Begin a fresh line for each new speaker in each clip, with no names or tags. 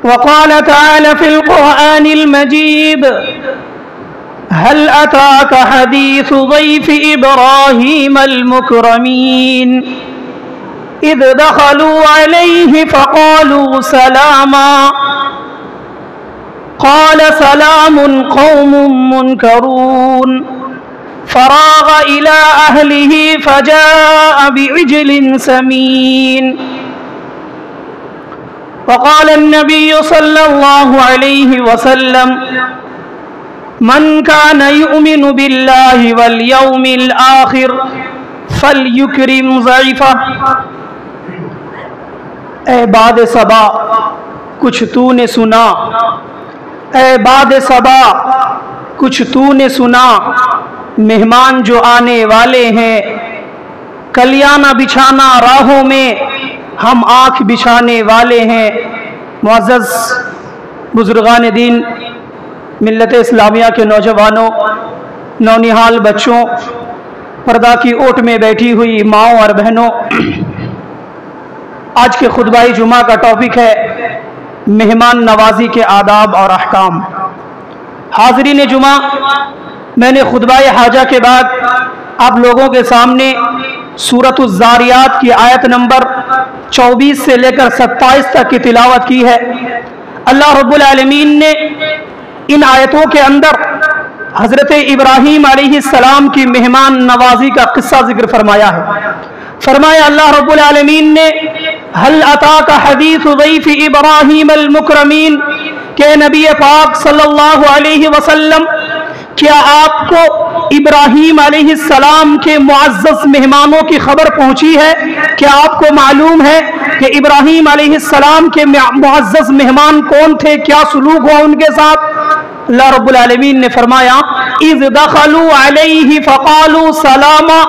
وقال تعالى في القرآن المجيد هل أتاك حديث ضيف إبراهيم المكرمين إذ دخلوا عليه فقالوا سلاما قال سلام قوم منكرون فراغ إلى أهله فجاء بعجل سمين وقال النبي صلى الله عليه وسلم من كان يؤمن بالله واليوم الآخر فليكرم ضيفه۔ اے باد صبا کچھ تو نے سنا، اے باد صبا کچھ تو نے سنا، مہمان جو آنے والے ہیں، کلیانہ بچھانا راہوں میں، ہم آنکھ بچھانے والے ہیں۔ معزز بزرگان دین، ملت اسلامیہ کے نوجوانوں، نونہال بچوں، پردہ کی اوٹ میں بیٹھی ہوئی ماؤں اور بہنوں، آج کے خطبہ جمعہ کا ٹاپک ہے مہمان نوازی کے آداب اور احکام۔ حاضرین جمعہ، میں نے خطبہ حاجہ کے بعد آپ لوگوں کے سامنے سورۃ الزاریات کی آیت نمبر 24 سے لے کر 27 تک کی تلاوت کی ہے۔ اللہ رب العالمین نے ان آیتوں کے اندر حضرت ابراہیم علیہ السلام کی مہمان نوازی کا قصہ ذکر فرمایا ہے۔ فرمایا اللہ رب العالمین نے هل اتاک حدیث ضیف ابراہیم المکرمین، کہ نبی پاک صلی اللہ علیہ وسلم کیا آپ کو ابراہیم علیہ السلام کے معزز مہمانوں کی خبر پہنچی ہے؟ کیا آپ کو معلوم ہے کہ ابراہیم علیہ السلام کے معزز مہمان کون تھے، کیا سلوک ہوا ان کے ساتھ؟ اللہ رب العالمین نے فرمایا اذ دخلوا علیہ فقالوا سلاما،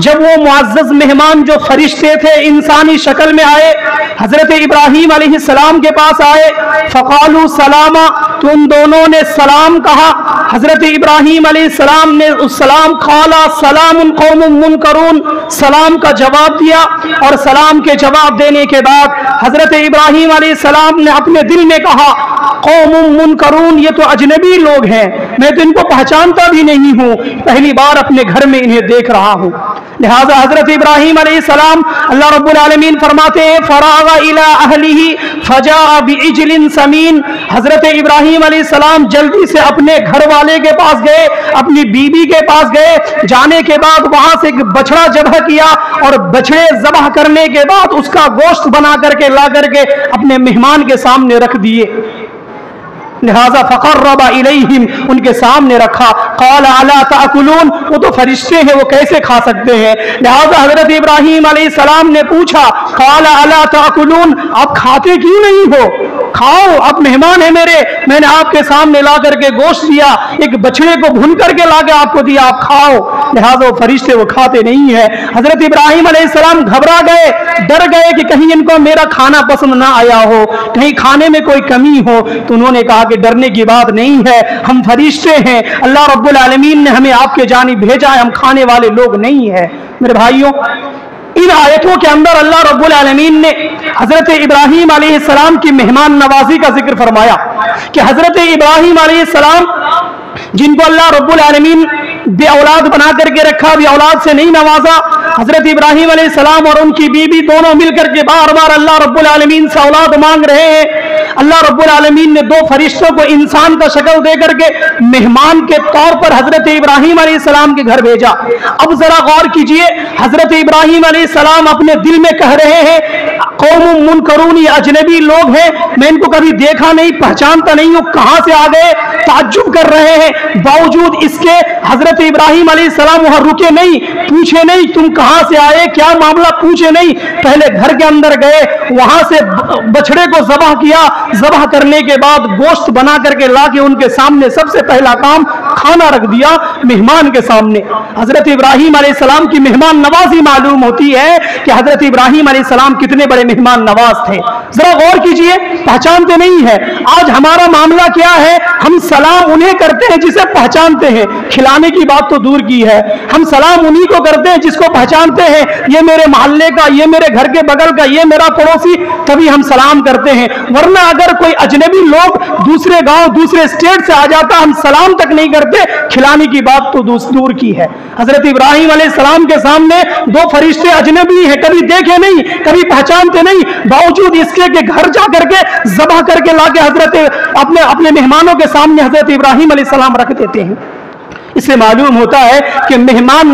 جب وہ معزز مہمان جو فرشتے تھے انسانی شکل میں آئے، حضرت ابراہیم علیہ السلام کے پاس آئے، فقالوا سلاما، تو ان دونوں نے سلام کہا۔ حضرت ابراہیم علیہ السلام نے اس سلام قالا سلام قوم منکرون، سلام کا جواب دیا، اور سلام کے جواب دینے کے بعد حضرت ابراہیم علیہ السلام نے اپنے دل میں کہا قوم منکرون، یہ تو اجنبی لوگ ہیں، میں تو ان کو پہچانتا بھی نہیں ہوں، پہلی بار اپنے گھر میں انہیں دیکھ رہا ہوں۔ لہذا حضرت ابراہیم علیہ السلام، اللہ رب العالمین فرماتے ہیں فراغ الی اہلہ فجاء بعجل سمین، حضرت ابراہیم علیہ السلام جلدی سے اپنے گھر والے کے پاس گئے، اپنی بیوی کے پاس گئے، جانے کے بعد وہاں سے ایک بچڑا ذبح کیا، اور بچڑے ذبح کرنے کے بعد اس کا گوشت بنا کر کے لا کر کے اپنے مہمان کے سامنے رکھ دیے۔ لہذا فقرب الیہم، ان کے سامنے رکھا۔ قال الا تاکلون، وہ تو فرشتے ہیں، وہ کیسے کھا سکتے ہیں؟ لہذا حضرت ابراہیم علیہ السلام نے پوچھا قال الا تاکلون، آپ کھاتے کیوں نہیں ہو؟ کھاؤ، آپ مہمان ہیں میرے، میں نے آپ کے سامنے لا کر کے گوشت دیا، ایک بچڑے کو بھون کر کے لا کے آپ کو دیا، آپ کھاؤ۔ لہذا وہ فرشتے وہ کھاتے نہیں ہیں۔ حضرت ابراہیم علیہ السلام گھبرا گئے، ڈر گئے کہ کہیں ان کو میرا کھانا پسند نہ آیا ہو، کہیں کھانے میں کوئی کمی ہو، تو انہوں نے کہا کہ ڈرنے کی بات نہیں ہے، ہم فرشتے ہیں، اللہ رب العالمین نے ہمیں آپ کے جانب بھیجا ہے، ہم کھانے والے لوگ نہیں ہیں۔ میرے بھائیوں، ان آیتوں کے اندر اللہ رب العالمین نے حضرت ابراہیم علیہ السلام کی مہمان نوازی کا ذکر فرمایا کہ حضرت ابراہیم علیہ السلام جن کو اللہ رب العالمین بے اولاد بنا کر کے رکھا، بے اولاد سے نہیں نوازا، حضرت ابراہیم علیہ السلام اور ان کی بیوی دونوں مل کر کے بار بار اللہ رب العالمین سے اولاد مانگ رہے ہیں۔ اللہ رب العالمین نے دو فرشتوں کو انسان کا شکل دے کر کے مہمان کے طور پر حضرت ابراہیم علیہ السلام کے گھر بھیجا۔ اب ذرا غور کیجئے، حضرت ابراہیم علیہ السلام اپنے دل میں کہہ رہے ہیں قوم منکرون، یہ اجنبی لوگ ہیں، میں ان کو کبھی دیکھا نہیں، پہچانتا نہیں ہوں، کہاں سے آ گئے؟ تعجب کر رہے ہیں۔ باوجود اس کے حضرت ابراہیم علیہ السلام وہاں رکے نہیں، پوچھے نہیں تم کہاں سے آئے، کیا معاملہ، پوچھے نہیں، پہلے گھر کے اندر گئے، وہاں سے بچڑے کو ذبح کیا، ذبح کرنے کے بعد گوشت بنا کر کے لا کے ان کے سامنے سب سے پہلا کام کھانا رکھ دیا مہمان کے سامنے۔ حضرت ابراہیم علیہ السلام کی مہمان نوازی معلوم ہوتی ہے کہ حضرت ابراہیم علیہ السلام کتنے بڑے مہمان نواز تھے۔ ذرا غور کیجئے، پہچانتے نہیں ہے۔ آج ہمارا معاملہ کیا ہے؟ ہم سلام انہیں کرتے ہیں جسے پہچانتے ہیں، کھلانے کی بات تو دور کی ہے۔ ہم سلام انہیں کو کرتے ہیں جس کو پہچانتے ہیں، یہ میرے محلے کا، یہ میرے گھر کے بغل کا، یہ میرا پڑوسی، تبھی ہم سلام کرتے ہیں۔ ورنہ اگر کوئی اجنبی لوگ دوسرے گاؤں دوسرے اسٹیٹ سے آ جاتا، ہم سلام تک نہیں کرتے، کھلانے کی بات تو دور کی ہے۔ حضرت ابراہیم علیہ السلام کے سامنے دو فرشتے اجنبی ہیں، کبھی دیکھے نہیں، کبھی پہچانتے نہیں، باوجود اس کے کہ گھر جا کر کے ذبح کر کے لا کے حضرت اپنے مہمانوں کے سامنے حضرت ابراہیم علیہ السلام رکھ دیتے ہیں۔ اس سے معلوم ہوتا ہے کہ مہمان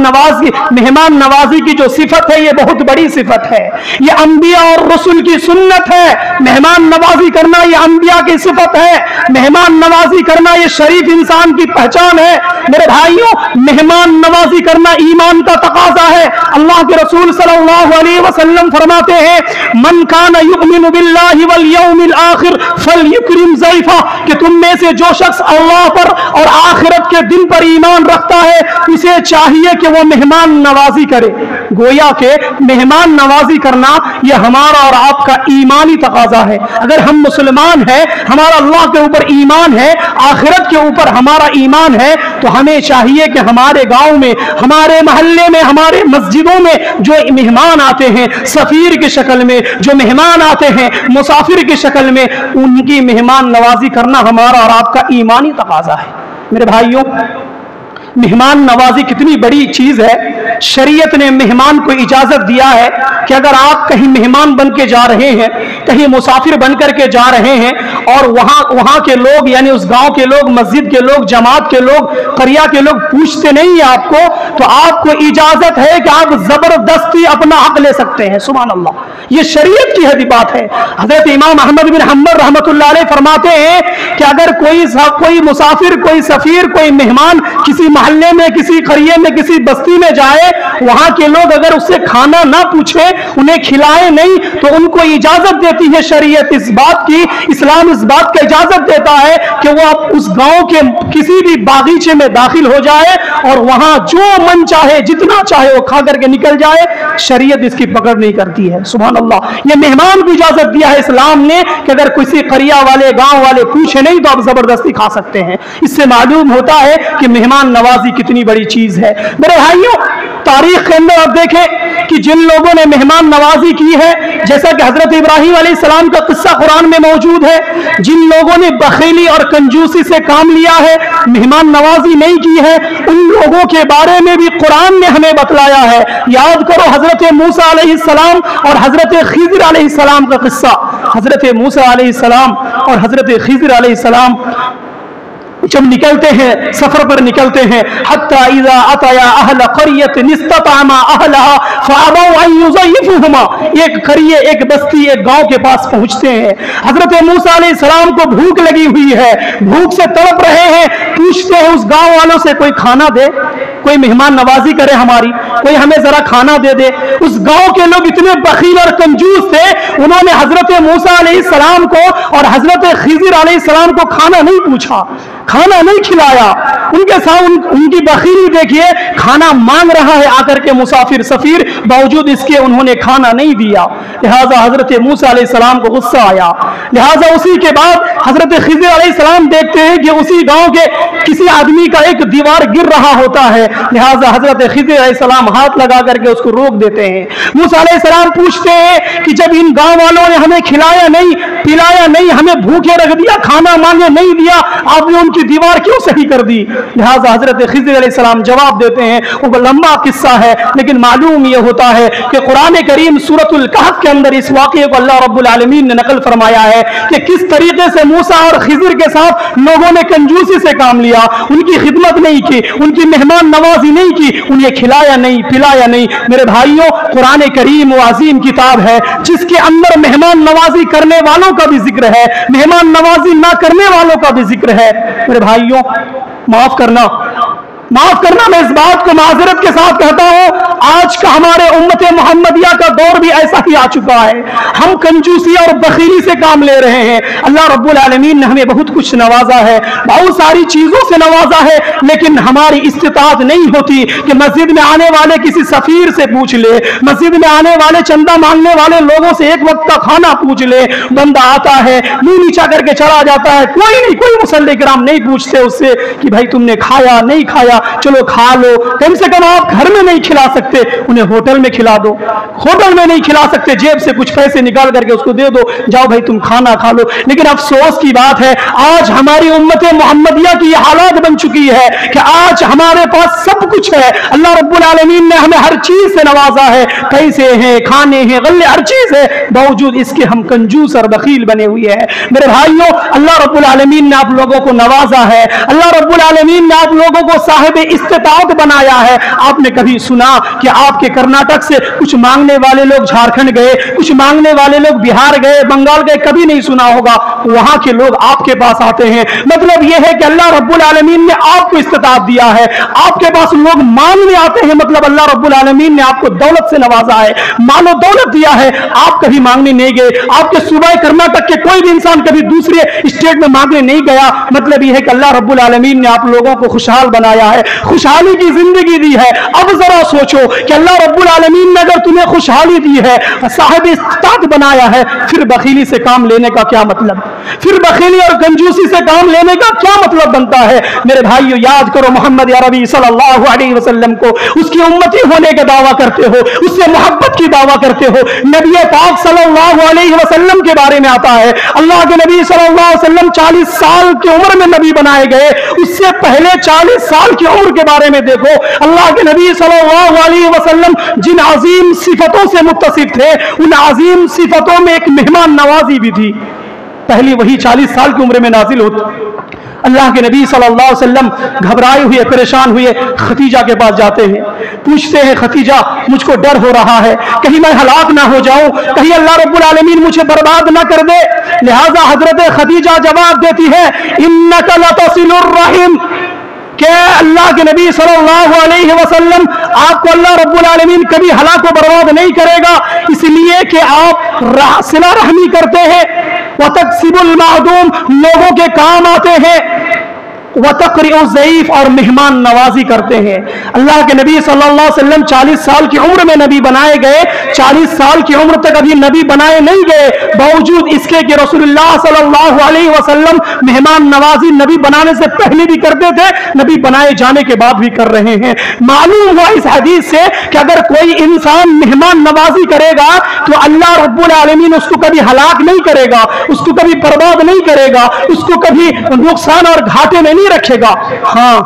نوازی کی جو صفت ہے یہ بہت بڑی صفت ہے، یہ انبیاء اور رسول کی سنت ہے۔ مہمان نوازی کرنا یہ انبیاء کی صفت ہے، مہمان نوازی کرنا یہ شریف انسان کی پہچان ہے۔ میرے بھائیوں، مہمان نوازی کرنا ایمان کا تقاضا ہے۔ اللہ کے رسول صلی اللہ علیہ وسلم فرماتے ہیں، من کان یؤمن باللہ والیوم الآخر فلیکرم ضیفہ، کہ تم میں سے جو شخص اللہ پر اور آخرت کے دن پر ایمان رکھتا ہے اسے چاہیے کہ وہ مہمان نوازی کرے۔ گویا کہ مہمان نوازی کرنا یہ ہمارا اور آپ کا ایمانی تقاضا ہے۔ اگر ہم مسلمان ہیں، ہمارا اللہ کے اوپر ایمان ہے، آخرت کے اوپر ہمارا ایمان ہے، تو ہمیں چاہیے کہ ہمارے گاؤں میں، ہمارے محلے میں، ہمارے مسجدوں میں جو مہمان آتے ہیں سفیر کی شکل میں، جو مہمان آتے ہیں مسافر کی شکل میں، ان کی مہمان نوازی کرنا ہمارا اور آپ کا ایمانی تقاضا ہے۔ میرے بھائیوں، مہمان نوازی کتنی بڑی چیز ہے۔ شریعت نے مہمان کو اجازت دیا ہے کہ اگر آپ کہیں مہمان بن کے جا رہے ہیں، کہیں مسافر بن کر کے جا رہے ہیں، اور وہاں کے لوگ یعنی اس گاؤں کے لوگ، مسجد کے لوگ، جماعت کے لوگ، قریہ کے لوگ پوچھتے نہیں ہیں آپ کو، تو آپ کو اجازت ہے کہ آپ زبردستی اپنا حق لے سکتے ہیں۔ سبحان اللہ، یہ شریعت کی حدی بات ہے۔ حضرت امام احمد بن حنبل رحمۃ اللہ علیہ فرماتے ہیں کہ اگر کوئی مسافر، کوئی سفیر، کوئی مہمان کسی محلے میں، کسی قریے میں، کسی بستی میں جائے، وہاں کے لوگ اگر اس سے کھانا نہ پوچھے، انہیں کھلائے نہیں، تو ان کو اجازت دیتی ہے شریعت اس بات کی، اسلام اس بات کا اجازت دیتا ہے کہ وہ اس گاؤں کے کسی بھی باغیچے میں داخل ہو جائے اور وہاں جو من چاہے، جتنا چاہے وہ کھا کر کے نکل جائے، شریعت اس کی پکڑ نہیں کرتی ہے۔ سبحان اللہ، یہ مہمان کو اجازت دیا ہے اسلام نے کہ اگر کسی قریہ والے، گاؤں والے پوچھے نہیں تو آپ زبردستی کھا سکتے ہیں۔ اس سے معلوم ہوتا ہے کہ مہمان نوازی کتنی بڑی چیز ہے۔ میرے بھائیوں، تاریخ کے اندر آپ دیکھیں کہ جن لوگوں نے مہمان نوازی کی ہے، جیسا کہ حضرت ابراہیم علیہ السلام کا قصہ قرآن میں موجود ہے، جن لوگوں نے بخیلی اور کنجوسی سے کام لیا ہے، مہمان نوازی نہیں کی ہے، ان لوگوں کے بارے میں بھی قرآن نے ہمیں بتلایا ہے۔ یاد کرو حضرت موسیٰ علیہ السلام اور حضرت خضر علیہ السلام کا قصہ۔ حضرت موسیٰ علیہ السلام اور حضرت خضر علیہ السلام جب نکلتے ہیں، سفر پر نکلتے ہیں، حتی اذا اتیا اہل قریۃ استطعما اہلہا فابوا ان یضیفوہما، ایک قریے، ایک بستی، ایک گاؤں کے پاس پہنچتے ہیں۔ حضرت موسیٰ علیہ السلام کو بھوک لگی ہوئی ہے، بھوک سے تڑپ رہے ہیں، پوچھتے ہیں اس گاؤں والوں سے کوئی کھانا دے، کوئی مہمان نوازی کرے ہماری، کوئی ہمیں ذرا کھانا دے دے۔ اس گاؤں کے لوگ اتنے بخیل اور کنجوس تھے، انہوں نے حضرت موسیٰ علیہ السلام کو اور حضرت خضر علیہ السلام کو کھانا نہیں پوچھا، کھانا نہیں کھلایا۔ ان کے ساتھ ان کی بخیلی دیکھیے، کھانا مانگ رہا ہے آ کر کے مسافر سفیر، باوجود اس کے انہوں نے کھانا نہیں دیا۔ لہٰذا حضرت موسیٰ علیہ السلام کو غصہ آیا۔ لہٰذا اسی کے بعد حضرت خضر علیہ السلام دیکھتے ہیں کہ اسی گاؤں کے کسی آدمی کا ایک دیوار گر رہا ہوتا ہے، لہٰذا حضرت خضر علیہ السلام ہاتھ لگا کر کے اس کو روک دیتے ہیں۔ موسیٰ علیہ السلام پوچھتے ہیں کہ جب ان گاؤں والوں نے ہمیں کھلایا نہیں، پلایا نہیں، ہمیں بھوکے رکھ دیا، کھانا مانگے نہیں دیا، آپ نے ان کی دیوار کیوں صحیح کر دی؟ لہٰذا حضرت خضر علیہ السلام جواب دیتے ہیں، وہ لمبا قصہ ہے لیکن معلوم یہ ہوتا ہے کہ قرآن کریم سورۃ الکہف کے اندر اس واقعے کو اللہ رب العالمین نے نقل فرمایا ہے کہ کس طریقے سے موسیٰ اور خضر کے ساتھ لوگوں نے کنجوسی سے کام لیا، ان کی خدمت نہیں کی، ان کی مہمان نوازی نہیں کی، انہیں کھلایا نہیں، پلایا نہیں۔ میرے بھائیوں، قرآن کریم وہ عظیم کتاب ہے جس کے اندر مہمان نوازی کرنے والوں کا بھی ذکر ہے، مہمان نوازی نہ کرنے والوں کا بھی ذکر ہے۔ میرے بھائیوں، معاف کرنا، میں اس بات کو معذرت کے ساتھ کہتا ہوں، آج کا ہمارے امت محمدیہ کا دور بھی ایسا ہی آ چکا ہے. ہم کنجوسی اور بخیلی سے کام لے رہے ہیں. اللہ رب العالمین نے ہمیں بہت کچھ نوازا ہے, بہت ساری چیزوں سے نوازا ہے, لیکن ہماری استطاعت نہیں ہوتی کہ مسجد میں آنے والے کسی سفیر سے پوچھ لے, مسجد میں آنے والے چندہ مانگنے والے لوگوں سے ایک وقت کا کھانا پوچھ لے. بندہ آتا ہے منہ نیچا کر کے چلا جاتا ہے, کوئی مصلی کرام نہیں پوچھتے اس سے کہ بھائی تم نے کھایا نہیں کھایا, چلو کھا لو, کم سے کم آپ گھر میں نہیں کھلا سکتے انہیں ہوٹل میں کھلا دو, ہوٹل میں نہیں کھلا سکتے جیب سے کچھ پیسے نکال کر کے اس کو دے دو, جاؤ بھائی تم کھانا کھا لو. لیکن افسوس کی بات ہے آج ہماری امت محمدیہ کی یہ حالات بن چکی ہے کہ آج ہمارے پاس سب کچھ ہے, اللہ رب العالمین نے ہمیں ہر چیز سے نوازا ہے, پیسے ہیں, کھانے ہیں, غلے, ہر چیز ہے, باوجود اس کے ہم کنجوس اور بخیل بنے ہوئے ہیں. میرے بھائیوں, اللہ رب العالمین نے آپ لوگوں کو نوازا ہے, اللہ رب العالمین نے آپ لوگوں کو صاحب استطاعت بنایا ہے. آپ نے کبھی سنا کہ آپ کے کرناٹک سے کچھ مانگنے والے لوگ جھارکھنڈ گئے, کچھ مانگنے والے لوگ بہار گئے, بنگال گئے؟ کبھی نہیں سنا ہوگا. وہاں کے لوگ آپ کے پاس آتے ہیں. مطلب یہ ہے کہ اللہ رب العالمین نے آپ کو استطاعت دیا ہے, آپ کے پاس لوگ مانگنے آتے ہیں. مطلب اللہ رب العالمین نے آپ کو دولت سے نوازا ہے, مال و دولت دیا ہے. آپ کبھی مانگنے نہیں گئے, آپ کے صوبہ کرناٹک کے کوئی بھی انسان کبھی دوسرے اسٹیٹ میں مانگنے نہیں گیا. مطلب یہ ہے کہ اللہ رب العالمین نے آپ لوگوں کو خوشحال بنایا ہے, خوشحالی کی زندگی دی ہے. اب ذرا سوچو کہ اللہ رب العالمین نے اگر تمہیں خوشحالی دی ہے, صاحب استطاعت بنایا ہے, پھر بخیلی سے کام لینے کا کیا مطلب, پھر بخیلی اور کنجوسی سے کام لینے کا کیا مطلب بنتا ہے؟ میرے بھائیو, یاد کرو محمد عربی صلی اللہ علیہ وسلم کو, اس کی امتی ہونے کا دعویٰ کرتے ہو, اس سے محبت کی دعویٰ کرتے ہو. نبی پاک صلی اللہ علیہ وسلم کے بارے میں آتا ہے, اللہ کے نبی صلی اللہ علیہ وسلم 40 سال کی عمر میں نبی بنائے گئے. اس سے پہلے 40 سال کی عمر کے بارے میں دیکھو, اللہ کے نبی صلی اللہ علیہ وسلم جن عظیم صفتوں سے متصف تھے, ان عظیم صفتوں میں ایک مہمان نوازی بھی تھی. پہلی وہی 40 سال کی عمر میں نازل ہوتی. اللہ کے نبی صلی اللہ علیہ وسلم گھبرائے ہوئے, پریشان ہوئے, خدیجہ کے پاس جاتے ہیں, پوچھتے ہیں خدیجہ مجھ کو ڈر ہو رہا ہے, کہیں میں ہلاک نہ ہو جاؤں, کہیں اللہ رب العالمین مجھے برباد نہ کر دے. لہذا حضرت خدیجہ جواب دیتی ہے, انک لتصل الرحم, کہ اللہ کے نبی صلی اللہ علیہ وسلم آپ کو اللہ رب العالمین کبھی ہلاک و برباد نہیں کرے گا, اس لیے کہ آپ صلہ رحمی کرتے ہیں, وتکسب المعدوم, لوگوں کے کام آتے ہیں, وتقرئ الضعیف, اور مہمان نوازی کرتے ہیں. اللہ کے نبی صلی اللہ علیہ وسلم 40 سال کی عمر میں نبی بنائے گئے, 40 سال کی عمر تک ابھی نبی بنائے نہیں گئے, باوجود اس کے کہ رسول اللہ صلی اللہ علیہ وسلم مہمان نوازی نبی بنانے سے پہلے بھی کرتے تھے, نبی بنائے جانے کے بعد بھی کر رہے ہیں. معلوم ہوا اس حدیث سے کہ اگر کوئی انسان مہمان نوازی کرے گا تو اللہ رب العالمین اس کو کبھی ہلاک نہیں کرے گا, اس کو کبھی برباد نہیں کرے گا, اس کو کبھی نقصان اور گھاٹے میں نہیں رکھے گا. ہاں,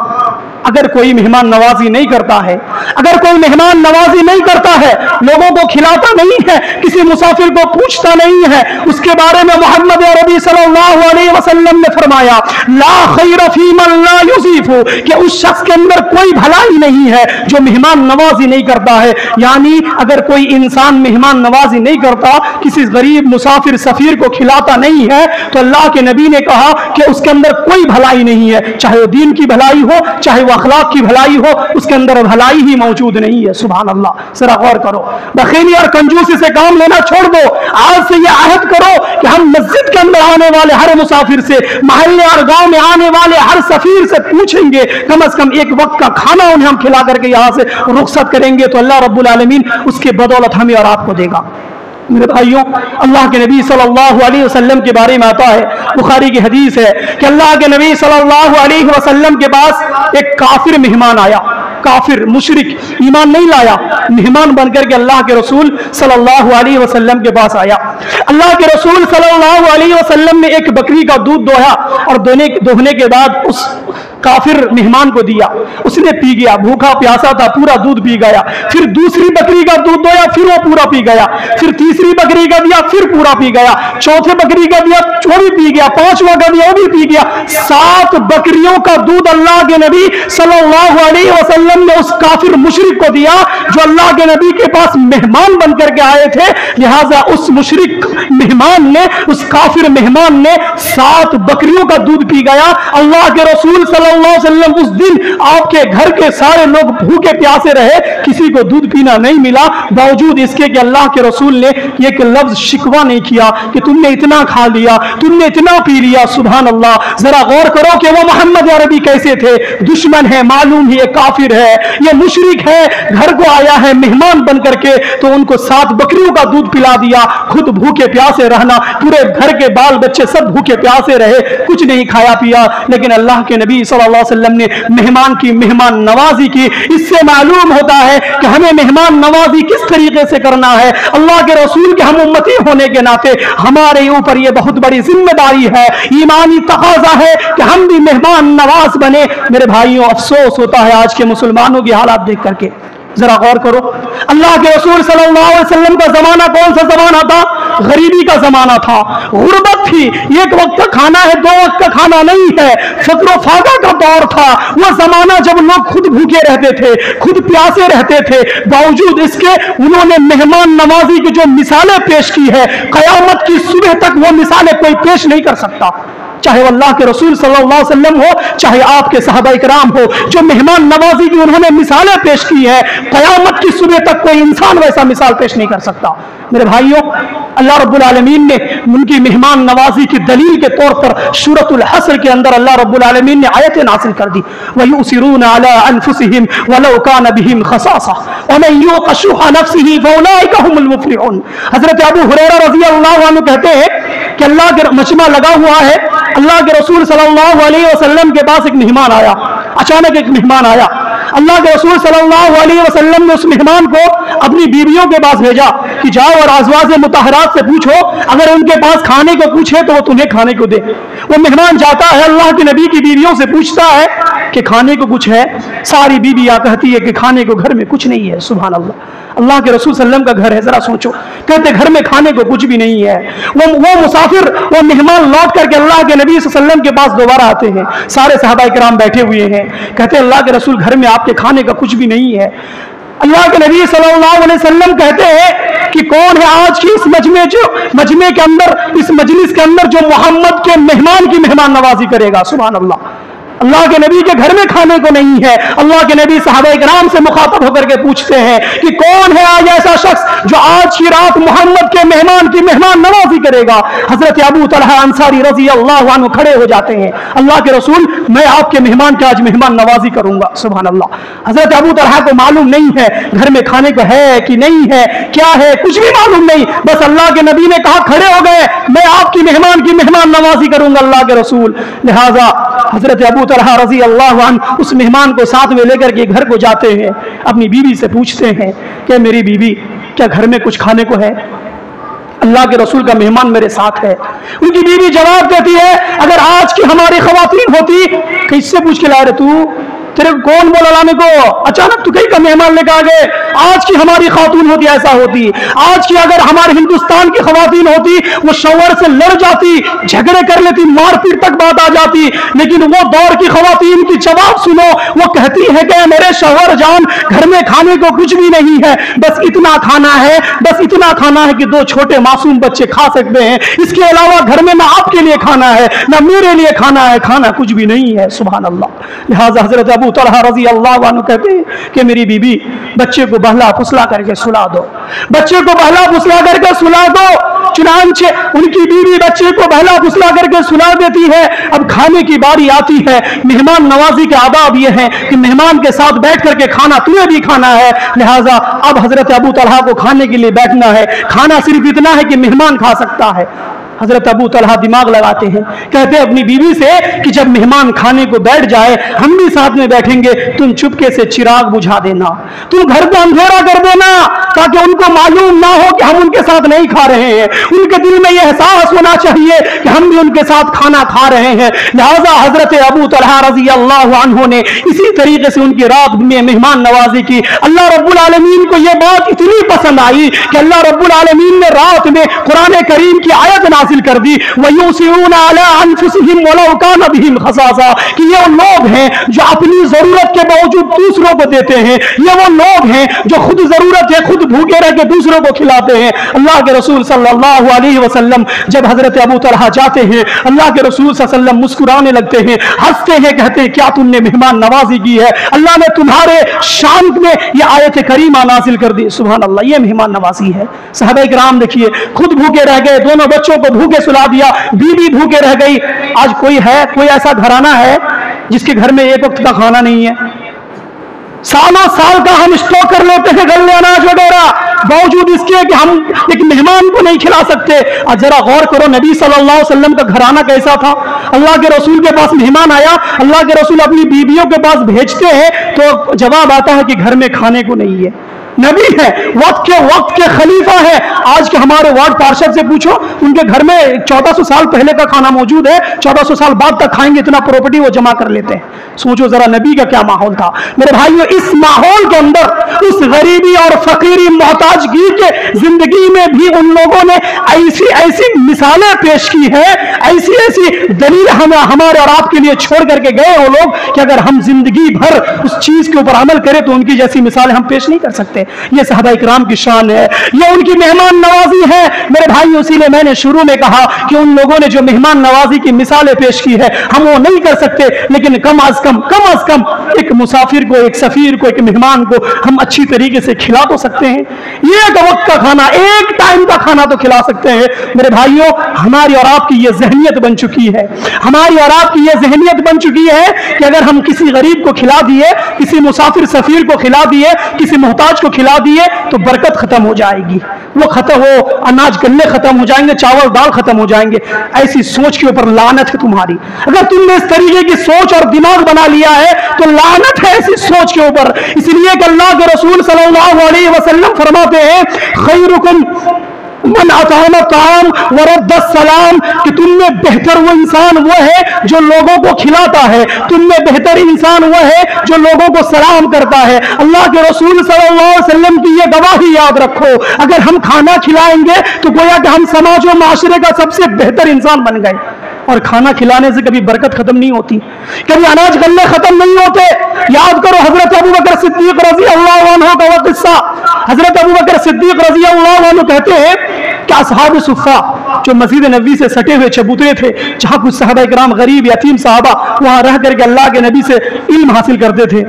اگر کوئی مہمان نوازی نہیں کرتا ہے, اگر کوئی مہمان نوازی نہیں کرتا ہے, لوگوں کو کھلاتا نہیں ہے, کسی مسافر کو پوچھتا نہیں ہے, اس کے بارے میں محمد عربی صلی اللہ علیہ وسلم نے فرمایا, لا خیر فی من لا یضیف, کہ اس شخص کے اندر کوئی بھلائی نہیں ہے جو مہمان نوازی نہیں کرتا ہے. یعنی اگر کوئی انسان مہمان نوازی نہیں کرتا, کسی غریب مسافر سفیر کو کھلاتا نہیں ہے, تو اللہ کے نبی نے کہا کہ اس کے اندر کوئی بھلائی نہیں ہے, چاہے وہ دین کی بھلائی ہو, چاہے وہ اخلاق کی بھلائی ہو, اس کے اندر بھلائی ہی موجود نہیں ہے. سبحان اللہ, ذرا غور کرو, بخیلی اور کنجوسی سے کام لینا چھوڑ دو. آج سے یہ عہد کرو کہ ہم مسجد کے اندر آنے والے ہر مسافر سے, محلے اور گاؤں میں آنے والے ہر سفیر سے پوچھیں گے, کم از کم ایک وقت کا کھانا انہیں ہم کھلا کر کے یہاں سے رخصت کریں گے, تو اللہ رب العالمین اس کے بدولت ہمیں اور آپ کو دے گا. میرے بھائیوں, اللہ کے نبی صلی اللہ علیہ وسلم کے بارے میں آتا ہے, بخاری کی حدیث ہے کہ اللہ کے نبی صلی اللہ علیہ وسلم کے پاس ایک کافر مہمان آیا, کافر مشرک, ایمان نہیں لایا, مہمان بن کر کے اللہ کے رسول صلی اللہ علیہ وسلم کے پاس آیا. اللہ کے رسول صلی اللہ علیہ وسلم نے ایک بکری کا دودھ دوہا, اور دوہنے کے بعد اس کافر مہمان کو دیا, اس نے پی گیا, بھوکا پیاسا تھا, پورا دودھ پی گیا. پھر دوسری بکری کا دودھ دویا, پھر وہ پورا پی گیا. پھر تیسری بکری کا دیا, پھر پورا پی گیا. چوتھے بکری کا دیا, وہ بھی پی گیا. پانچواں کا دیا, وہ بھی پی گیا. 7 بکریوں کا دودھ اللہ کے نبی صلی اللہ علیہ وسلم نے اس کافر مشرک کو دیا جو اللہ کے نبی کے پاس مہمان بن کر کے آئے تھے. لہذا اس مشرک مہمان نے, اس کافر مہمان نے 7 بکریوں کا دودھ پی گیا. اللہ کے رسول صلی सल्लल्लाहु अलैहि वसल्लम उस दिन आपके घर के सारे लोग भूखे प्यासे रहे, किसी को दूध पीना नहीं मिला, बावजूद इसके कि अल्लाह के रसूल ने एक लफ्ज शिकवा नहीं किया कि तुमने इतना खा लिया, तुमने इतना पी लिया। सुभान अल्लाह। जरा गौर करो कि वो मोहम्मद अरबी कैसे थे। दुश्मन है, मालूम ही ये काफिर है, ये मुशरिक है, घर को आया है मेहमान बन करके, तो उनको 7 बकरियों का दूध पिला दिया, खुद भूखे प्यासे रहना, पूरे घर के बाल बच्चे सब भूखे प्यासे रहे, कुछ नहीं खाया पिया। लेकिन अल्लाह के नबी सल्लल्लाहु अलैहि वसल्लम ने मेहमान की मेहमान नवाजी की। इससे मालूम होता है कि हमें मेहमान नवाजी किस तरीके से करना है। अल्लाह के रसूल के हम उम्मती होने के नाते हमारे ऊपर यह बहुत बड़ी जिम्मेदारी है, ईमानी तकाजा है कि हम भी मेहमान नवाज बने। मेरे भाइयों, अफसोस होता है आज के मुसलमानों की हालात देख करके। जरा गौर करो, अल्लाह के रसूल सल्लल्लाहु अलैहि वसल्लम का जमाना कौन सा जमाना था? गरीबी का जमाना था, गुर्बत थी, एक वक्त का खाना है, 2 वक्त का खाना नहीं है, फक्र फाका का दौर था। वह जमाना जब लोग खुद भूखे रहते थे, खुद प्यासे रहते थे, बावजूद इसके उन्होंने मेहमान नवाजी की जो मिसालें पेश की है, कयामत की सुबह तक वो मिसालें कोई पेश नहीं कर सकता। चाहे वो अल्लाह के रसूल सल्लल्लाहु अलैहि वसल्लम हो, चाहे आपके सहाबा इकराम हो, जो मेहमान नवाजी की उन्होंने मिसालें पेश की है, कयामत की सुबह तक कोई इंसान वैसा मिसाल पेश नहीं कर सकता। मेरे भाइयों, अल्लाह रब्बुल आलमीन ने उनकी मेहमान नवाजी की दलील के तौर पर सूरतुल हस्र के अंदर अल्लाह रब्बुल आलमीन ने आयतें नाज़िल कर दी। वयुसिरूना अला अनफुसिहिम वलौ कान बिहिम खसासा वमन युक़ शुह नफ्सिही फउलाइका हुमुल मुफ्लिहून। हजरत अबू हुरैरा रज़ी अल्लाहु अन्हु कहते हैं कि अल्लाह के मजमा लगा हुआ है, अल्लाह के रसूल सल्लल्लाहु अलैहि वसल्लम के पास एक मेहमान आया। अचानक एक मेहमान आया, अल्लाह के रसूल सल्लल्लाहु अलैहि वसल्लम ने उस मेहमान को अपनी बीवियों के पास भेजा कि जाओ और अज़वाज मुतहरात से पूछो, अगर उनके पास खाने को कुछ है तो वो तुम्हें खाने को दे। वो मेहमान जाता है, अल्लाह के नबी की बीवियों से पूछता है कि खाने को कुछ है। सारी बीवियां कहती है कि खाने को घर में कुछ नहीं है। सुभान अल्लाह, अल्लाह के रसूल सल्लम का घर है, जरा सोचो। कहते घर में खाने को कुछ भी नहीं है। वो मुसाफिर, वो मेहमान लौट करके अल्लाह के नबी सल्लम के पास दोबारा आते हैं, सारे सहाबा किराम बैठे हुए हैं, कहते हैं अल्लाह के रसूल घर में आपके खाने का कुछ भी नहीं है। अल्लाह के नबी सल्लल्लाहु अलैहि वसल्लम कहते हैं कि कौन है आज की इस मजमे के अंदर, इस मजलिस के अंदर जो मोहम्मद के मेहमान की मेहमान नवाजी करेगा। सुभान अल्लाह, अल्लाह के नबी के घर में खाने को नहीं है। अल्लाह के नबी सहाबा इकराम से मुखातब होकर के पूछते हैं कि कौन है आज ऐसा शख्स जो आज की रात मोहम्मद के मेहमान की मेहमान नवाजी करेगा। हजरत अबू तलहा अंसारी रजी अल्लाह अन्हु खड़े हो जाते हैं, अल्लाह के रसूल मैं आपके मेहमान की आज मेहमान नवाजी करूंगा। सुभान अल्लाह। हजरत अबू तलहा को मालूम नहीं है घर में खाने को है कि नहीं है, क्या है, कुछ भी मालूम नहीं, बस अल्लाह के नबी ने कहा खड़े हो गए, मैं आपकी मेहमान की मेहमान नवाजी करूंगा अल्लाह के रसूल। लिहाजा हजरत अबू तलहा रजी अल्लाह अन्हु उस मेहमान को साथ में लेकर के घर को जाते हैं, अपनी बीवी से पूछते हैं कि मेरी बीवी क्या घर में कुछ खाने को है? अल्लाह के रसूल का मेहमान मेरे साथ है। उनकी बीवी जवाब देती है अगर आज की हमारी खवातीन होती, किससे पूछ के ला रहे तू, तेरे कौन बोला लाने को, अचानक तू कहीं का मेहमान लेकर आ गए। आज की हमारी खातून होती ऐसा होती, आज की अगर हमारे हिंदुस्तान की खवातीन होती वो शौहर से लड़ जाती, झगड़े कर लेती, मारपीट तक बात आ जाती। लेकिन वो दौर की खवातीन की जवाब सुनो, वो कहती है कि मेरे शौहर जान घर में खाने को कुछ भी नहीं है, बस इतना खाना है, बस इतना खाना है कि 2 छोटे मासूम बच्चे खा सकते हैं, इसके अलावा घर में ना आपके लिए खाना है ना मेरे लिए खाना है, खाना कुछ भी नहीं है। सुभान अल्लाह। लिहाजा हजरत अबू तलहा रजी अल्लाह अन्हु कहते हैं कि मेरी बीबी बच्चे को बहला फुसला करके सुला दो, बच्चे को बहला फुसला करके सुला दो। चुनांचे उनकी बीवी बच्चे को बहला फुसला करके सुला देती है। अब खाने की बारी आती है। मेहमान नवाजी के आदाब ये हैं कि मेहमान के साथ बैठ करके खाना तुम्हें भी खाना है। लिहाजा अब हजरत अबू तलहा को खाने के लिए बैठना है। खाना सिर्फ इतना है कि मेहमान खा सकता है। हजरत अबू तलहा दिमाग लगाते हैं, कहते हैं अपनी बीवी से कि जब मेहमान खाने को बैठ जाए हम भी साथ में बैठेंगे, तुम चुपके से चिराग बुझा देना, तुम घर को अंधेरा कर देना ताकि उनको मालूम ना हो कि हम उनके साथ नहीं खा रहे हैं। उनके दिल में यह एहसास होना चाहिए कि हम भी उनके साथ खाना खा रहे हैं। लिहाजा हजरत अबू तलहा रजी अल्लाह अन्हु ने इसी तरीके से उनकी रात में मेहमान नवाजी की। अल्लाह रब्बुल आलमीन को यह बात इतनी पसंद आई कि अल्लाह रब्बुल आलमीन ने रात में कुरान करीम की आयत नाजिल कर दी, वयूसिऊना अला अनफुसिहिम वलौ काना बिहिम खसासा, कि ये वो लोग हैं जो अपनी जरूरत के बावजूद दूसरों को देते हैं, ये वो लोग हैं जो खुद जरूरत है खुद भूखे रह के दूसरों को खिलाते हैं। अल्लाह के रसूल सल्लल्लाहु अलैहि वसल्लम जब हजरत अबू तलहा जाते हैं, अल्लाह के रसूल सल्लल्लाहु अलैहि वसल्लम मुस्कुराने लगते हैं, हंसते हैं, कहते हैं क्या तुमने मेहमान नवाजी की है, अल्लाह ने तुम्हारे शान में ये आयत करीमा नाजिल कर दी। सुभान अल्लाह, ये मेहमान नवाजी है। सहाबा किराम देखिए, खुद भूखे रह गए, दोनों बच्चों को भूखे सुला दिया, बीवी भूखे रह गई। आज कोई है, कोई ऐसा घराना है जिसके घर में एक वक्त का खाना नहीं है? सालों साल का हम स्टॉक कर लेते हैं गले अनाज वगैरह, बावजूद इसके कि हम एक मेहमान को नहीं खिला सकते। आज जरा गौर करो, नबी सल्लल्लाहु अलैहि वसल्लम का घराना कैसा था। अल्लाह के रसूल के पास मेहमान आया, अल्लाह के रसूल अपनी बीवियों के पास भेजते हैं तो जवाब आता है कि घर में खाने को नहीं है। नबी है, वक्त के खलीफा है। आज के हमारे वार्ड पार्षद से पूछो, उनके घर में 1400 साल पहले का खाना मौजूद है, 1400 साल बाद तक खाएंगे, इतना प्रॉपर्टी वो जमा कर लेते हैं। सोचो जरा नबी का क्या माहौल था। मेरे भाइयों, इस माहौल के अंदर उस गरीबी और फकीरी मोहताजगी के जिंदगी में भी उन लोगों ने ऐसी ऐसी मिसालें पेश की है, ऐसी ऐसी दलील हमारे और आपके लिए छोड़ करके गए वो लोग कि अगर हम जिंदगी भर उस चीज के ऊपर अमल करें तो उनकी जैसी मिसालें हम पेश नहीं कर सकते। ये सहाबा इकराम की शान है, ये उनकी मेहमान नवाजी है। मेरे भाई, इसीलिए मैंने शुरू में कहा कि उन लोगों ने जो मेहमान नवाजी की मिसालें पेश की है हम वो नहीं कर सकते, लेकिन कम अज कम एक मुसाफिर को, एक सफीर को, एक मेहमान को हम अच्छी तरीके से खिला तो सकते हैं। एक वक्त का खाना, एक टाइम का खाना तो खिला सकते हैं। मेरे भाइयों, हमारी और आपकी ये जहनियत बन चुकी है, हमारी और आपकी ये जहनियत बन चुकी है कि अगर हम किसी गरीब को खिला दिए, किसी मुसाफिर सफीर को खिला दिए, किसी मोहताज को खिला दिए तो बरकत खत्म हो जाएगी, वो अनाज गन्ने खत्म हो जाएंगे, चावल दाल खत्म हो जाएंगे। ऐसी सोच के ऊपर लानत है तुम्हारी। अगर तुमने इस तरीके की सोच और दिमाग बना लिया है तो लानत है ऐसी सोच के ऊपर। इसलिए कि अल्लाह के रसूल सल्लल्लाहु अलैहि वसल्लम फरमाते हैं, खैरुकुम मन अतामा ताम वरद्दा सलाम, कि तुमने बेहतर वो इंसान वो है जो लोगों को खिलाता है, तुमने बेहतर इंसान वो है जो लोगों को सलाम करता है। अल्लाह के रसूल सल्लल्लाहु अलैहि वसल्लम की ये गवाही याद रखो, अगर हम खाना खिलाएंगे तो गोया कि हम समाज और माशरे का सबसे बेहतर इंसान बन गए। और खाना खिलाने से कभी बरकत खत्म नहीं होती, कभी अनाज गन्ने खत्म नहीं होते। याद करो हजरत अबू बकर सिद्दीक रजी अल्लाह अन्हु का वो किस्सा। हजरत अबू बकर सिद्दीक रजी अल्लाह अन्हु कहते हैं कि असहाब सुफ़ा जो मस्जिद नबी से सटे हुए चबूतरे थे, जहाँ कुछ सहाबा इकराम गरीब यतीम साहबा वहाँ रह करके अल्लाह के नबी से इल्म हासिल करते थे,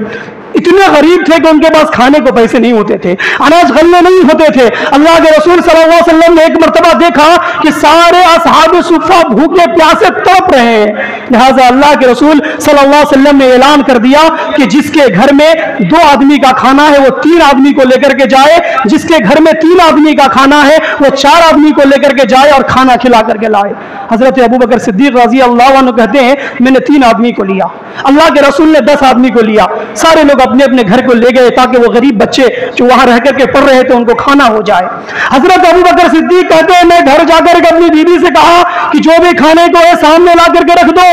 इतने गरीब थे कि उनके पास खाने को पैसे नहीं होते थे, अनाज गन्ने नहीं होते थे। अल्लाह के रसूल सल्लल्लाहु अलैहि वसल्लम ने एक मर्तबा देखा कि सारे असहाब सुफ़ा भूखे प्यासे तड़प रहे हैं। लिहाजा अल्लाह के रसूल सल्लल्लाहु अलैहि वसल्लम ने ऐलान कर दिया कि जिसके घर में 2 आदमी का खाना है वो 3 आदमी को लेकर के जाए, जिसके घर में 3 आदमी का खाना है वो 4 आदमी को लेकर के जाए और खाना खिला करके लाए। हजरत अबू बकर सिद्दीक रजी अल्लाह अन्हु कहते हैं, मैंने 3 आदमी को लिया, अल्लाह के रसूल ने 10 आदमी को लिया। सारे लोग अपने अपने घर को ले गए ताकि वो गरीब बच्चे जो वहां रह करके पढ़ रहे थे उनको खाना हो जाए। हजरत अबू बकर सिद्दीक कहते हैं, मैं घर जाकर के अपनी बीवी से कहा कि जो भी खाने को है सामने ला करके रख दो।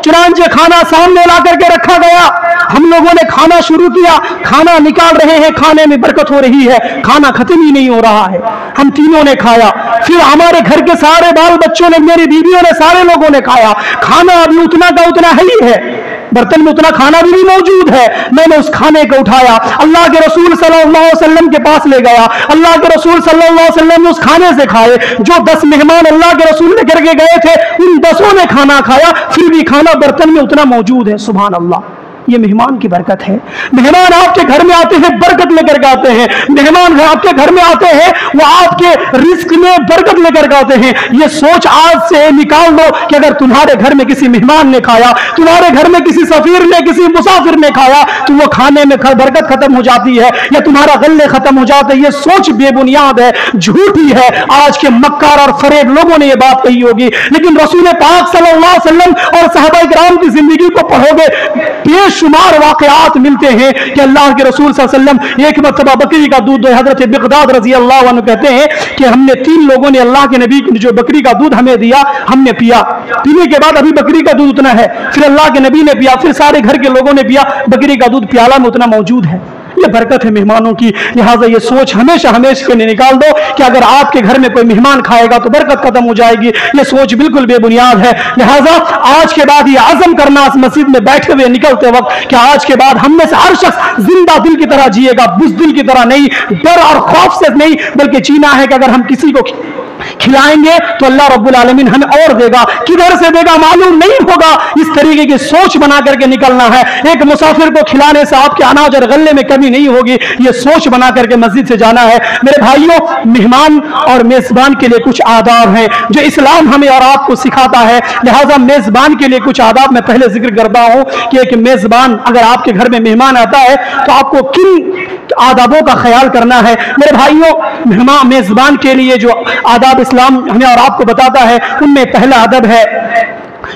चुनांचे खाना सामने ला करके रखा गया। हम लोगों ने खाना शुरू किया, खाना निकाल रहे हैं, खाने में बरकत हो रही है, खाना खत्म ही नहीं हो रहा है। हम तीनों ने खाया, फिर हमारे घर के सारे बाल बच्चों ने, मेरी बीवियों ने, सारे लोगों ने खाया। खाना अभी उतना का उतना है ही है, बर्तन में उतना खाना भी मौजूद है। मैंने उस खाने को उठाया, अल्लाह के रसूल सल्लल्लाहु अलैहि वसल्लम के पास ले गया। अल्लाह के रसूल सल्लल्लाहु अलैहि वसल्लम ने उस खाने से खाए। जो 10 मेहमान अल्लाह के रसूल लेकर के गए थे उन 10 ने खाना खाया, फिर भी खाना बर्तन में उतना मौजूद है। सुभान अल्लाह, ये मेहमान की बरकत है। मेहमान आपके घर में आते हैं, बरकत लेकर के आते हैं। मेहमान आपके घर में आते हैं, वो आपके रिस्क में बरकत लेकर के आते हैं। ये सोच आज से निकाल दो कि अगर तुम्हारे घर में किसी मेहमान ने खाया, तुम्हारे घर में किसी सफीर ने, किसी मुसाफिर ने खाया, तो वो खाने में बरकत खत्म हो जाती है या तुम्हारा गल्ले खत्म हो जाते हैं। ये सोच बेबुनियाद है, झूठी है। आज के मक्कार और फरेब लोगों ने ये बात कही होगी, लेकिन रसूल पाक सल्लल्लाहु अलैहि वसल्लम और सहाबा इकराम की जिंदगी को पढ़ोगे, बेशुमार वाक़यात मिलते हैं कि अल्लाह के रसूल सल्लल्लाहु अलैहि वसल्लम एक मरतबा बकरी का दूध, हजरत मिक़दाद रजी अल्लाह अन्हु कहते हैं कि हमने 3 लोगों ने अल्लाह के नबी ने जो बकरी का दूध हमें दिया, हमने पिया। पीने के बाद अभी बकरी का दूध उतना है, फिर अल्लाह के नबी ने पिया, फिर सारे घर के लोगों ने पिया, बकरी का दूध प्याला में उतना मौजूद है। ये बरकत है मेहमानों की। लिहाजा ये सोच हमेशा हमेशा के लिए निकाल दो कि अगर आपके घर में कोई मेहमान खाएगा तो बरकत खत्म हो जाएगी। ये सोच बिल्कुल बेबुनियाद है। लिहाजा आज के बाद ये आज़म करना इस मस्जिद में बैठे हुए निकलते वक्त कि आज के बाद हम में से हर शख्स जिंदा दिल की तरह जिएगा, बुज़दिल की तरह नहीं, डर और खौफ से नहीं, बल्कि जीना है कि अगर हम किसी को खिलाएंगे तो अल्लाह रब्बुल आलमीन हमें और देगा, किधर से देगा मालूम नहीं होगा। इस तरीके की सोच बना करके निकलना है। एक मुसाफिर को खिलाने से आपके अनाज और गल्ले में कमी नहीं होगी, ये सोच बना करके मस्जिद से जाना है। मेरे भाइयों, मेहमान और मेज़बान के लिए कुछ आदाब हैं जो इस्लाम हमें और आपको सिखाता है। लिहाजा मेज़बान के लिए कुछ आदाब मैं पहले जिक्र करता हूँ कि एक मेज़बान अगर आपके घर में मेहमान आता है तो आपको किन आदाबों का ख्याल करना है। मेरे भाइयों, मेज़बान के लिए जो आदाब इस्लाम हमें और आपको बताता है, उनमें पहला अदब है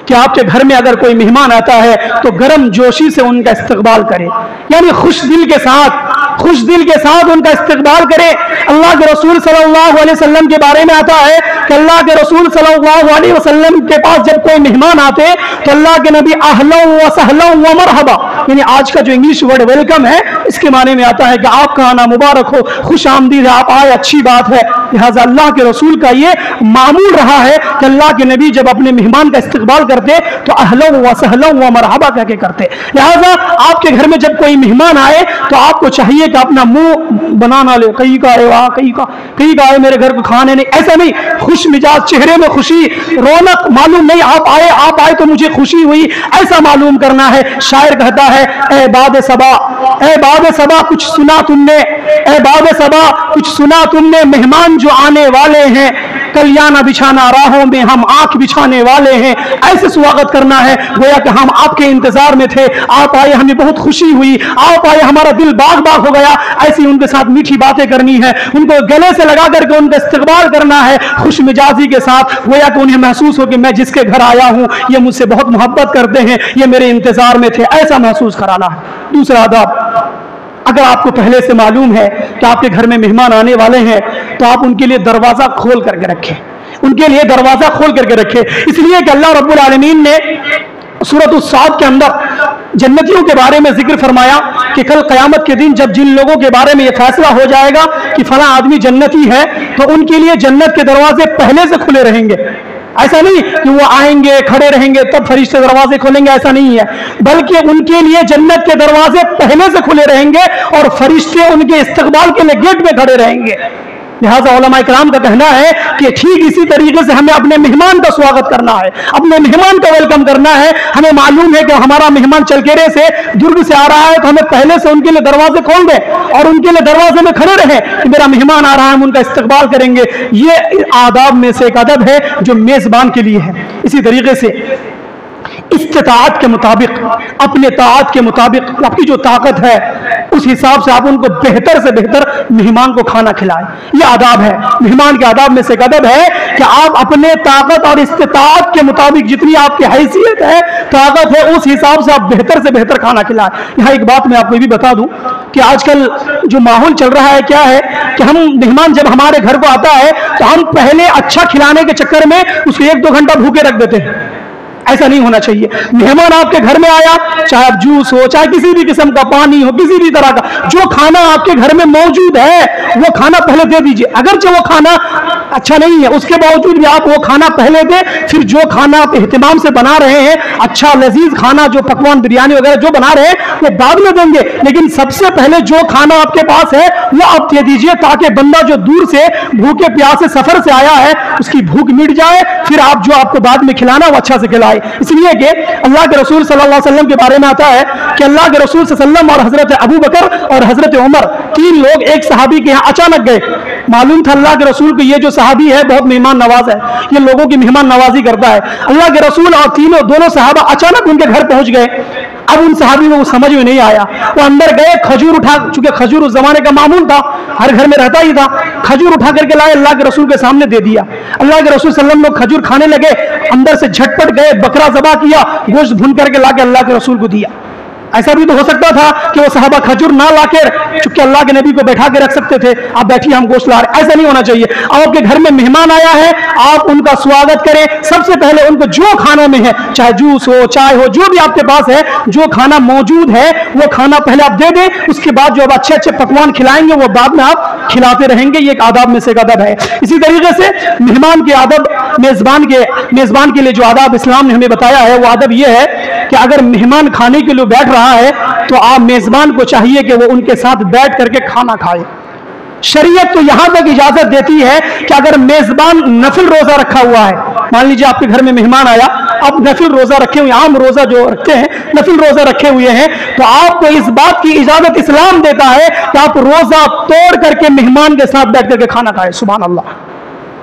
कि आपके घर में अगर कोई मेहमान आता है तो गर्म जोशी से उनका इस्तकबाल करे, यानी खुश दिल के साथ उनका इस्तकबाल करे। अल्लाह के रसूल सल्लल्लाहु अलैहि वसल्लम के बारे में आता है कि अल्लाह के रसूल सल्लल्लाहु अलैहि वसल्लम के पास जब कोई मेहमान आते तो अल्लाह के नबी अहलन व सहलन व मरहबा, यानी आज का जो इंग्लिश वर्ड वेलकम है इसके माने में आता है कि आपका आना मुबारक हो, खुश आमदीद है, आप आए, अच्छी बात है। लिहाजा अल्लाह के रसूल का ये मामूल रहा है कि अल्लाह के नबी जब अपने मेहमान का इस्तकबाल करते तो अहलन व सहलन व मरहबा कह के करते। लिहाजा आपके घर में जब कोई मेहमान आए तो आपको चाहिए कि अपना मुंह बनाना ले, कहीं का है वाह, कहीं का है मेरे घर को खाने नहीं, ऐसा नहीं। खुश मिजाज, चेहरे में खुशी, रौनक, मालूम नहीं आप आए तो मुझे खुशी हुई, ऐसा मालूम करना है। शायर कहता है, ए बाद सबा कुछ सुना तुमने, ए बाद सबा कुछ सुना तुमने, मेहमान जो आने वाले हैं, कल्याण बिछाना राहों में हम आंख बिछाने वाले हैं। ऐसे स्वागत करना है गोया कि हम आपके इंतजार में थे, आप आए, हमें बहुत खुशी हुई, आप आए, हमारा दिल बाग बाग हो गया। ऐसी उनके साथ मीठी बातें करनी है, उनको गले से लगा करके उनका इस्तकबाल करना है खुश मिजाजी के साथ, गोया कि उन्हें महसूस हो कि मैं जिसके घर आया हूं ये मुझसे बहुत मोहब्बत करते हैं, ये मेरे इंतजार में थे, ऐसा महसूस कराना है। दूसरा आदब, अगर आपको पहले से मालूम है कि आपके घर में मेहमान आने वाले हैं तो आप उनके लिए दरवाजा खोल करके रखें, इसलिए कि अल्लाह रब्बुल आलमीन ने सूरत उस-साद के अंदर जन्नतियों के बारे में जिक्र फरमाया कि कल क़यामत के दिन जब जिन लोगों के बारे में यह फैसला हो जाएगा कि फला आदमी जन्नती है तो उनके लिए जन्नत के दरवाजे पहले से खुले रहेंगे। ऐसा नहीं कि वो आएंगे, खड़े रहेंगे, तब फरिश्ते दरवाजे खोलेंगे, ऐसा नहीं है, बल्कि उनके लिए जन्नत के दरवाजे पहले से खुले रहेंगे और फरिश्ते उनके इस्तकबाल के लिए गेट पे खड़े रहेंगे। लिहाजा उलमा इकराम का कहना है कि ठीक इसी तरीके से हमें अपने मेहमान का स्वागत करना है, अपने मेहमान का वेलकम करना है। हमें मालूम है कि हमारा मेहमान चलकेरे से, दुर्ग से आ रहा है तो हमें पहले से उनके लिए दरवाजे खोल दें और उनके लिए दरवाजे में खड़े रहें कि मेरा मेहमान आ रहा है, हम उनका इस्तकबाल करेंगे। ये आदाब में से एक अदब है जो मेज़बान के लिए है। इसी तरीके से इस्तिताअत के मुताबिक, अपने ताअत के मुताबिक, आपकी जो ताकत है उस हिसाब से आप उनको बेहतर से बेहतर मेहमान को खाना खिलाएं। ये आदाब है, मेहमान के आदाब में से एक अदब है कि आप अपने ताकत और इस्तिताअत के मुताबिक, जितनी आपकी हैसियत है, ताकत है, उस हिसाब से आप बेहतर से बेहतर खाना खिलाएं। यहाँ एक बात मैं आपको ये भी बता दूं कि आजकल जो माहौल चल रहा है क्या है कि हम मेहमान जब हमारे घर को आता है तो हम पहले अच्छा खिलाने के चक्कर में उसको 1-2 घंटा भूखे रख देते हैं। ऐसा नहीं होना चाहिए। मेहमान आपके घर में आया, चाहे आप जूस हो, चाहे किसी भी किस्म का पानी हो, किसी भी तरह का जो खाना आपके घर में मौजूद है वो खाना पहले दे दीजिए। अगरचे वो खाना अच्छा नहीं है उसके बावजूद भी आप वो खाना पहले दें, फिर जो खाना आप एहतिमाम से बना रहे हैं, अच्छा लजीज खाना, जो पकवान बिरयानी वगैरह जो बना रहे हैं वो बाद में देंगे, लेकिन सबसे पहले जो खाना आपके पास है वो आप दे दीजिए ताकि बंदा जो दूर से भूखे प्यासे सफर से आया है उसकी भूख मिट जाए, फिर आप जो आपको बाद में खिलाना वो अच्छा से खिलाए। इसलिए कि अल्लाह के रसूल सल्लल्लाहु अलैहि वसल्लम के बारे में आता है कि अल्लाह के रसूल सल्लल्लाहु अलैहि वसल्लम और हजरत अबू बकर और हजरत उमर, 3 लोग एक सहाबी के यहाँ अचानक गए। मालूम था अल्लाह के रसूल को ये जो सहाबी है बहुत मेहमान नवाज है, ये लोगों की मेहमान नवाजी करता है। अल्लाह के रसूल और दोनों सहाबा अचानक उनके घर पहुंच गए। अब उन सहाबी को समझ में नहीं आया, वो अंदर गए, खजूर उठा, चूंकि खजूर उस जमाने का मामूल था, हर घर में रहता ही था, खजूर उठा करके लाए, अल्लाह के रसूल के सामने दे दिया। अल्लाह के रसूल सल्लल्लाहु अलैहि वसल्लम लोग खजूर खाने लगे, अंदर से झटपट गए, बकरा ज़बा किया, गोश्त भून करके लाके अल्लाह के रसूल को दिया। ऐसा भी तो हो सकता था कि वो सहाबा खजूर ना लाकर चूंकि अल्लाह के नबी को बैठा के रख सकते थे, आप बैठिए हम गोश्त ला रहे, ऐसा नहीं होना चाहिए। आपके घर में मेहमान आया है, आप उनका स्वागत करें। सबसे पहले उनको जो खाना में है, चाहे जूस हो, चाय हो, जो भी आपके पास है, जो खाना मौजूद है वो खाना पहले आप दे दें। उसके बाद जो आप अच्छे अच्छे पकवान खिलाएंगे वो बाद में आप खिलाते रहेंगे। ये एक आदाब में से एक अदब है। इसी तरीके से मेहमान के आदब, मेजबान के लिए जो आदाब इस्लाम ने हमें बताया है वो आदब ये है कि अगर मेहमान खाने के लिए बैठ रहा है तो आप मेजबान को चाहिए कि वो उनके साथ बैठ करके खाना खाए। शरीयत तो यहां तक इजाजत देती है कि अगर मेजबान नफिल रोजा रखा हुआ है, मान लीजिए आपके घर में मेहमान आया, आप नफिल रोजा रखे हुए, आम रोजा जो रखते हैं नफिल रोजा रखे हुए हैं, तो आपको इस बात की इजाजत इस्लाम देता है कि आप रोजा तोड़ करके मेहमान के साथ बैठ करके खाना खाएं। सुभान अल्लाह,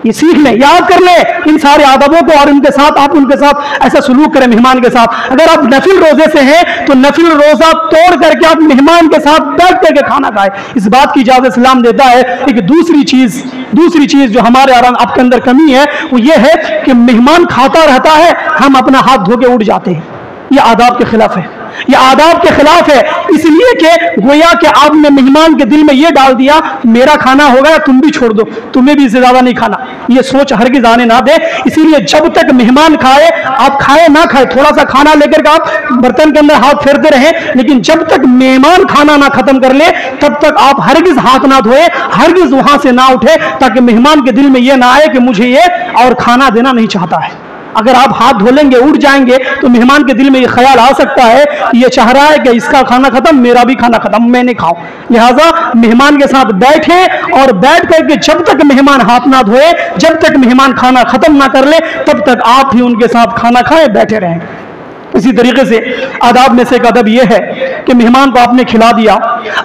ये सीख लें, याद कर लें इन सारे आदबों को और उनके साथ आप उनके साथ ऐसा सलूक करें मेहमान के साथ। अगर आप नफिल रोजे से हैं तो नफिल रोजा तोड़ करके आप मेहमान के साथ बैठ करके खाना खाएं। इस बात की इजाजत इस्लाम देता है। एक दूसरी चीज जो हमारे आपके अंदर कमी है वो ये है कि मेहमान खाता रहता है, हम अपना हाथ धो के उठ जाते हैं। ये आदाब के खिलाफ है, ये आदाब के खिलाफ है। इसलिए कि गोया कि आपने मेहमान के दिल में ये डाल दिया मेरा खाना हो गया, तुम भी छोड़ दो, तुम्हें भी इससे ज्यादा नहीं खाना। ये सोच हरगिज़ आने ना दे। इसीलिए जब तक मेहमान खाए, आप खाए ना खाए, थोड़ा सा खाना लेकर के आप बर्तन के अंदर हाथ फेरते रहें, लेकिन जब तक मेहमान खाना ना खत्म कर ले तब तक आप हरगिज़ हाथ ना धोए, हरगिज़ वहां से ना उठे, ताकि मेहमान के दिल में ये ना आए कि मुझे ये और खाना देना नहीं चाहता है। अगर आप हाथ धो लेंगे, उठ जाएंगे, तो मेहमान के दिल में ये ख्याल आ सकता है कि ये चाह रहा है कि इसका खाना खत्म, मेरा भी खाना खत्म, मैं नहीं खाऊं। लिहाजा मेहमान के साथ बैठे और बैठ करके जब तक मेहमान हाथ ना धोए, जब तक मेहमान खाना खत्म ना कर ले, तब तक आप ही उनके साथ खाना खाएं, बैठे रहें। इसी तरीके से आदाब में से एक अदब यह है कि मेहमान को आपने खिला दिया,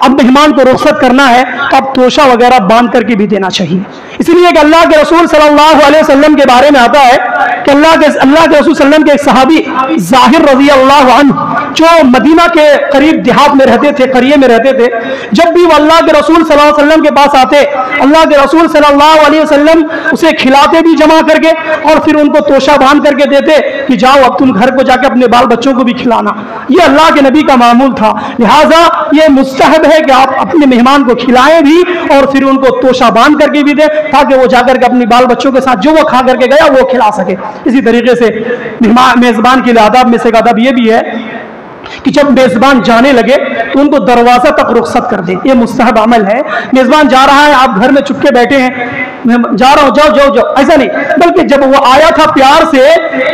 अब मेहमान को रुखसत करना है तो आप तोशा वगैरह बांध करके भी देना चाहिए। इसलिए कि अल्लाह के रसूल सल्लल्लाहु अलैहि वसल्लम के बारे में आता है कि अल्लाह के रसूल सल्लल्लाहु के एक सहाबी ज़ाहिर रज़ी अल्लाह अन्हु जो मदीना के करीब देहात में रहते थे, करिए में रहते थे, जब भी वो अल्लाह के रसूल सल्लल्लाहु अलैहि वसल्लम के पास आते, अल्लाह के रसूल सल्लल्लाहु अलैहि वसल्लम उसे खिलाते भी जमा करके और फिर उनको तोशा बांध करके देते कि जाओ अब तुम घर को जाके अपने बाल बच्चों को भी खिलाना। ये अल्लाह के नबी का मामूल था। लिहाजा ये मुस्तहब है कि आप अपने मेहमान को खिलाएं भी और फिर उनको तोशा बांध करके भी दें, ताकि वो जाकर के अपने बाल बच्चों के साथ जो वो खा करके गया वो खिला सके। इसी तरीके से मेजबान के लिए आदाब में से एक आदाब ये भी है कि जब मेजबान जाने लगे तो उनको दरवाजा तक रुखसत कर दे। ये मुस्तहब अमल है। मेजबान जा रहा है, आप घर में चुपके बैठे हैं, जा रहा हूं, जाओ जाओ जाओ, ऐसा नहीं, बल्कि जब वो आया था प्यार से,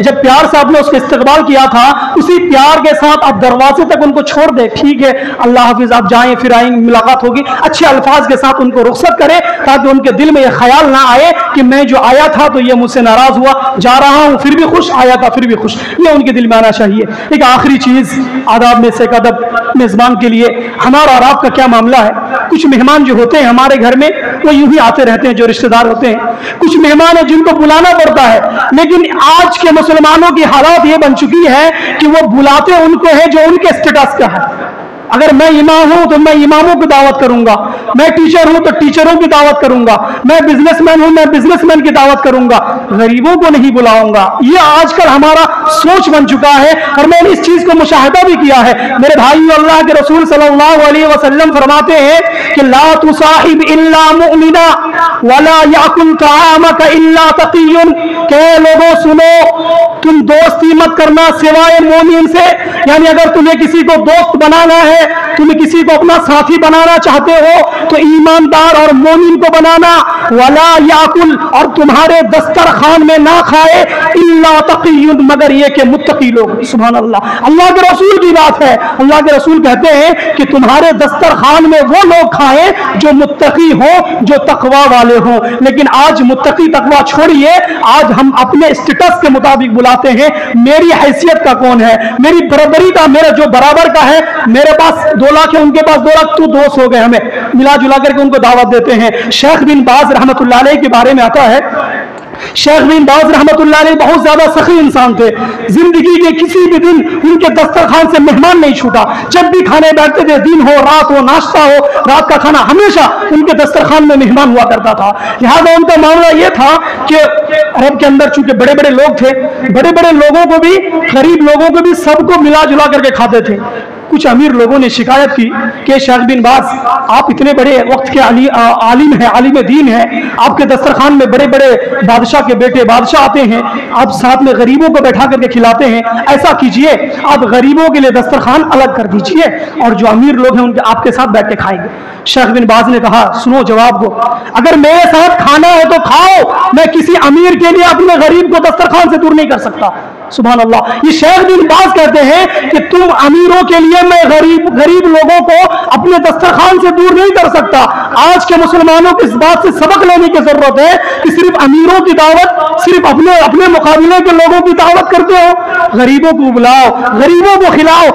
जब प्यार से आपने उसका इस्तकबाल किया था, उसी प्यार के साथ आप दरवाजे तक उनको छोड़ दे। ठीक है, अल्लाह हाफिज, आप जाएं, फिर आएंगे, मुलाकात होगी, अच्छे अल्फाज के साथ उनको रुखसत करें, ताकि उनके दिल में यह ख्याल ना आए कि मैं जो आया था तो ये मुझसे नाराज हुआ, जा रहा हूं फिर भी खुश, आया था फिर भी खुश। ये उनके दिल में आना चाहिए। एक आखिरी चीज आदाब में से एक अदब मेजबान के लिए, हमारा और आपका क्या मामला है। कुछ मेहमान जो होते हैं हमारे घर में वो यूं ही आते रहते हैं, जो रिश्तेदार होते हैं। कुछ मेहमान है जिनको बुलाना पड़ता है, लेकिन आज के मुसलमानों की हालात ये बन चुकी है कि वो बुलाते उनको है जो उनके स्टेटस का है। अगर मैं इमाम हूं तो मैं इमामों की दावत करूंगा, मैं टीचर हूं तो टीचरों की दावत करूंगा, मैं बिजनेसमैन हूं मैं बिजनेसमैन की दावत करूंगा, गरीबों को नहीं बुलाऊंगा। ये आजकल हमारा सोच बन चुका है और मैंने इस चीज को मुशाहिदा भी किया है। मेरे भाई, अल्लाह के रसूल सल्लल्लाहु अलैहि वसल्लम फरमाते हैं कि ला तुसाहिब इल्ला मुमिना वला याकुल तआमका इल्ला तक़ियुन, के लोगों सुनो, तुम दोस्ती मत करना सिवाय मोमिन से। यानी अगर तुम्हें किसी को दोस्त बनाना है, तुम्हें किसी को अपना साथी बनाना चाहते हो तो ईमानदार और मोमिन को बनाना। वला याकुल, और तुम्हारे दस्तरखान में ना खाए इल्ला तक़ियुन, मगर ये कि मुत्तकी लोग। सुभान अल्लाह, अल्लाह के रसूल की बात है। अल्लाह के रसूल कहते हैं कि तुम्हारे दस्तरखान में वो लोग खाएं जो मुत्तकी हो, जो तकवा वाले हो। लेकिन आज मुत्तकी तकवा छोड़िए, आज हम अपने स्टेटस के मुताबिक बुलाते हैं। मेरी हैसियत का कौन है, मेरी बराबरी का, मेरा जो बराबर का है, मेरे पास 2 लाख है उनके पास 2 लाख, तू दोस्त हो गए, हमें मिला जुला करके उनको दावत देते हैं। शेख बिन बाज रहमतुल्लाह अलैह के बारे में आता है, शेख बिन बाज रहमतुल्लाह अलैह बहुत ज्यादा सखी इंसान थे। जिंदगी के किसी भी दिन उनके दस्तरखान से मेहमान नहीं छूटा। जब भी खाने बैठते थे, दिन हो रात हो, नाश्ता हो, रात का खाना, हमेशा उनके दस्तरखान में मेहमान हुआ करता था। लिहाजा उनका मामला यह था कि अरब के अंदर चूंकि बड़े बड़े लोग थे, बड़े बड़े लोगों को भी, गरीब लोगों को भी, सबको मिला जुला करके खाते थे। कुछ अमीर लोगों ने शिकायत की कि शेख बिन बाज आप इतने बड़े वक्त के आलिम हैं, आलिम दीन हैं, आपके दस्तरखान में बड़े बड़े बादशाह के बेटे बादशाह आते हैं, आप साथ में गरीबों को बैठा करके खिलाते हैं, ऐसा कीजिए आप गरीबों के लिए दस्तरखान अलग कर दीजिए और जो अमीर लोग हैं उनके आपके साथ बैठ के खाएंगे। शेख बिन बाज ने कहा सुनो जवाब को, अगर मेरे साथ खाना है तो खाओ, मैं किसी अमीर के लिए अपने गरीब को दस्तरखान से दूर नहीं कर सकता। सुभान अल्लाह। ये शेख बिन बाज कहते हैं कि तुम अमीरों के लिए मैं गरीब लोगों को अपने दस्तरखान से दूर नहीं कर सकता। आज के मुसलमानों को इस बात से सबक लेने की जरूरत है कि सिर्फ अमीरों की दावत, सिर्फ अपने मुकाबले के लोगों की दावत करते हो, गरीबों को बुलाओ, गरीबों को खिलाओ।